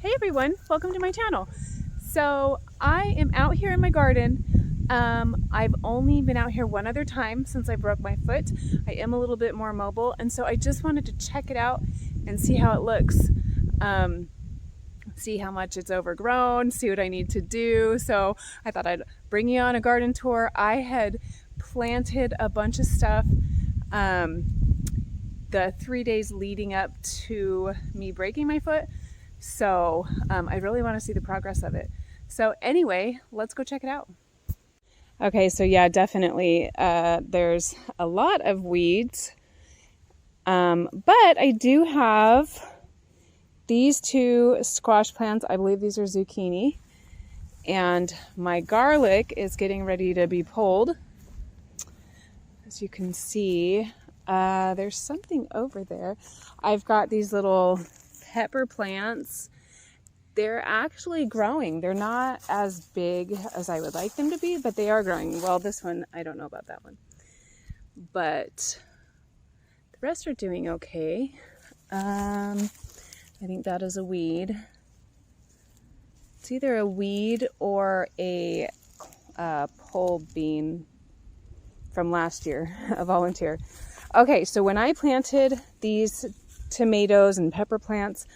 Hey everyone, welcome to my channel. So I am out here in my garden. I've only been out here one other time since I broke my foot. I am a little bit more mobile, and so I just wanted to check it out and see how it looks. See how much it's overgrown, see what I need to do. So I thought I'd bring you on a garden tour. I had planted a bunch of stuff the 3 days leading up to me breaking my foot. So I really want to see the progress of it. So anyway, let's go check it out. Okay, so yeah, definitely there's a lot of weeds. But I do have these two squash plants. I believe these are zucchini. And my garlic is getting ready to be pulled. As you can see, there's something over there. I've got these little pepper plants. They're actually growing. They're not as big as I would like them to be, but they are growing. Well, this one, I don't know about that one. But the rest are doing okay. I think that is a weed. It's either a weed or a pole bean from last year, a volunteer. Okay, so when I planted these tomatoes and pepper plants,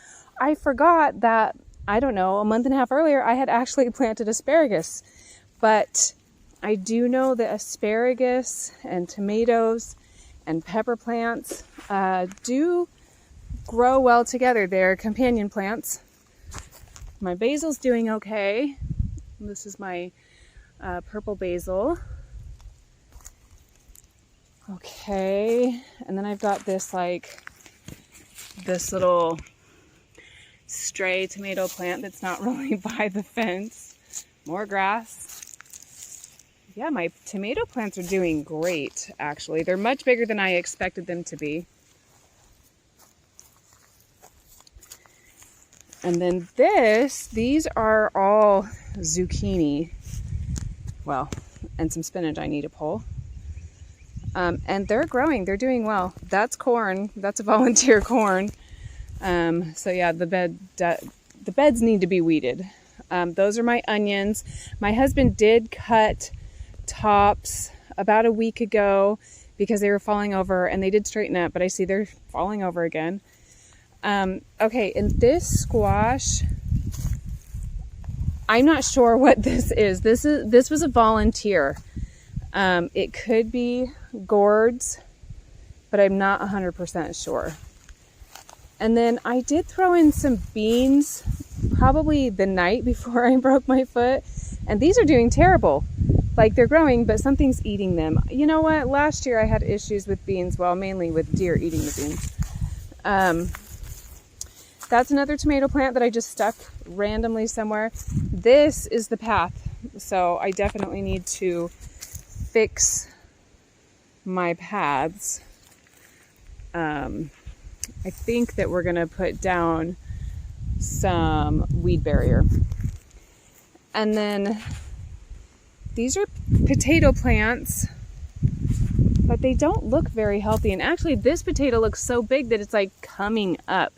I forgot that, I don't know, a month and a half earlier, I had actually planted asparagus. But I do know that asparagus and tomatoes and pepper plants do grow well together. They're companion plants. My basil's doing okay. This is my purple basil. Okay, and then I've got this little stray tomato plant that's not really by the fence. More grass. Yeah, my tomato plants are doing great, actually. They're much bigger than I expected them to be. And then these are all zucchini. Well, and some spinach I need to pull. And they're growing, they're doing well. That's corn, that's a volunteer corn. So yeah, the beds need to be weeded. Those are my onions. My husband did cut tops about a week ago because they were falling over, and they did straighten up, but I see they're falling over again. Okay, and this squash, I'm not sure what this is. This was a volunteer. It could be gourds, but I'm not 100% sure. And then I did throw in some beans probably the night before I broke my foot, and these are doing terrible. Like, they're growing, but something's eating them. You know what? Last year I had issues with beans, well, mainly with deer eating the beans. That's another tomato plant that I just stuck randomly somewhere. This is the path, so I definitely need to fix my paths. I think that we're gonna put down some weed barrier. And then these are potato plants, but they don't look very healthy. And actually this potato looks so big that it's like coming up,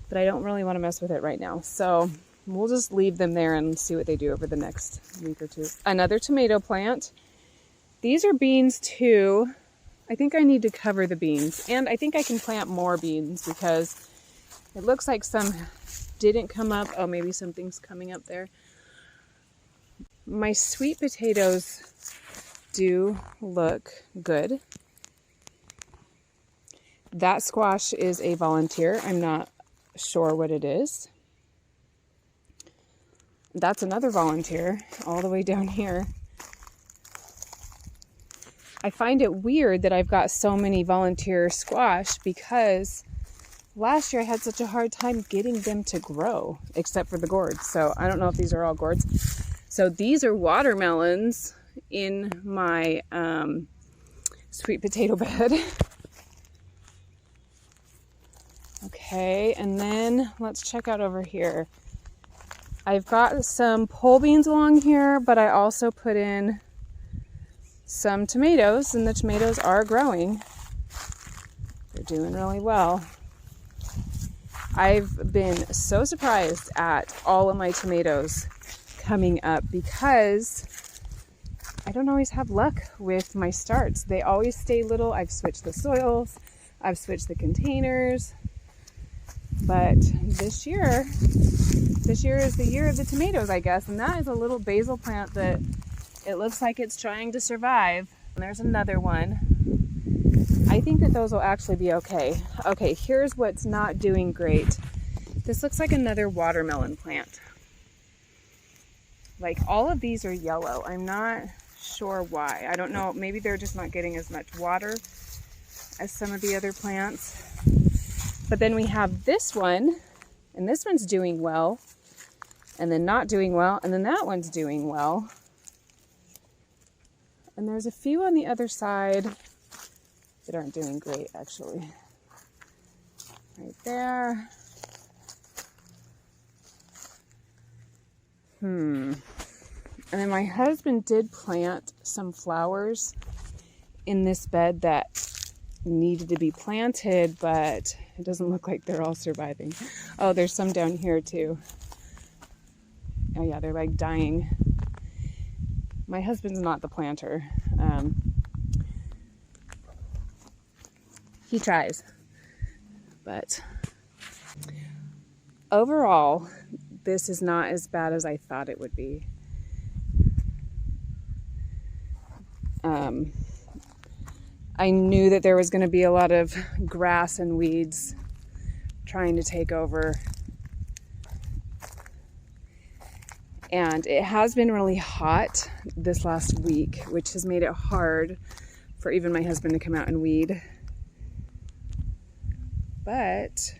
but I don't really want to mess with it right now. So we'll just leave them there and see what they do over the next week or two. Another tomato plant. These are beans too. I think I need to cover the beans, and I think I can plant more beans because it looks like some didn't come up. Oh, maybe something's coming up there. My sweet potatoes do look good. That squash is a volunteer. I'm not sure what it is. That's another volunteer all the way down here. I find it weird that I've got so many volunteer squash because last year I had such a hard time getting them to grow, except for the gourds. So I don't know if these are all gourds. So these are watermelons in my sweet potato bed. Okay, and then let's check out over here. I've got some pole beans along here, but I also put in some tomatoes, and the tomatoes are growing. They're doing really well. I've been so surprised at all of my tomatoes coming up because I don't always have luck with my starts. They always stay little. I've switched the soils, I've switched the containers, but this year is the year of the tomatoes, I guess. And that is a little basil plant that it looks like it's trying to survive. And there's another one. I think that those will actually be okay. Okay, here's what's not doing great. This looks like another watermelon plant. Like, all of these are yellow. I'm not sure why. I don't know. Maybe they're just not getting as much water as some of the other plants. But then we have this one, and this one's doing well, and then not doing well, and then that one's doing well. And there's a few on the other side that aren't doing great, actually. Right there. And then my husband did plant some flowers in this bed that needed to be planted, but it doesn't look like they're all surviving. Oh, there's some down here too. Oh yeah, they're like dying. My husband's not the planter. He tries, but overall, this is not as bad as I thought it would be. I knew that there was going to be a lot of grass and weeds trying to take over. And it has been really hot this last week, which has made it hard for even my husband to come out and weed. But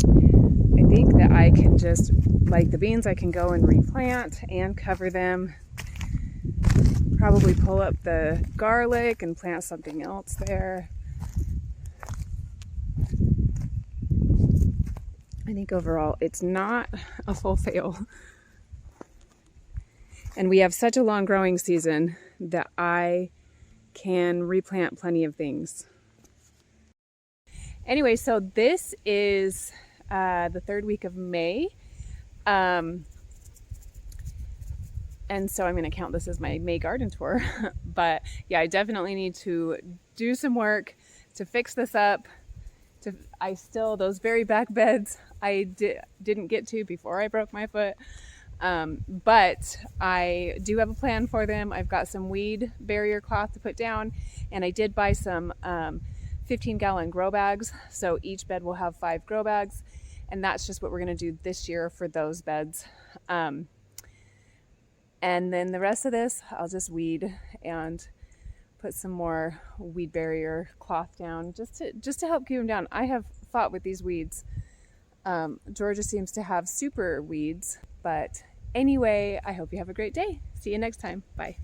I think that I can just, like the beans, I can go and replant and cover them. Probably pull up the garlic and plant something else there. I think overall it's not a full fail. And we have such a long growing season that I can replant plenty of things. Anyway, so this is the third week of May. And so I'm going to count this as my May garden tour. But yeah, I definitely need to do some work to fix this up. Those very back beds I didn't get to before I broke my foot. But I do have a plan for them. I've got some weed barrier cloth to put down, and I did buy some 15-gallon grow bags. So each bed will have 5 grow bags, and that's just what we're going to do this year for those beds. And then the rest of this, I'll just weed and put some more weed barrier cloth down just to help keep them down. I have fought with these weeds. Georgia seems to have super weeds, but anyway, I hope you have a great day. See you next time. Bye.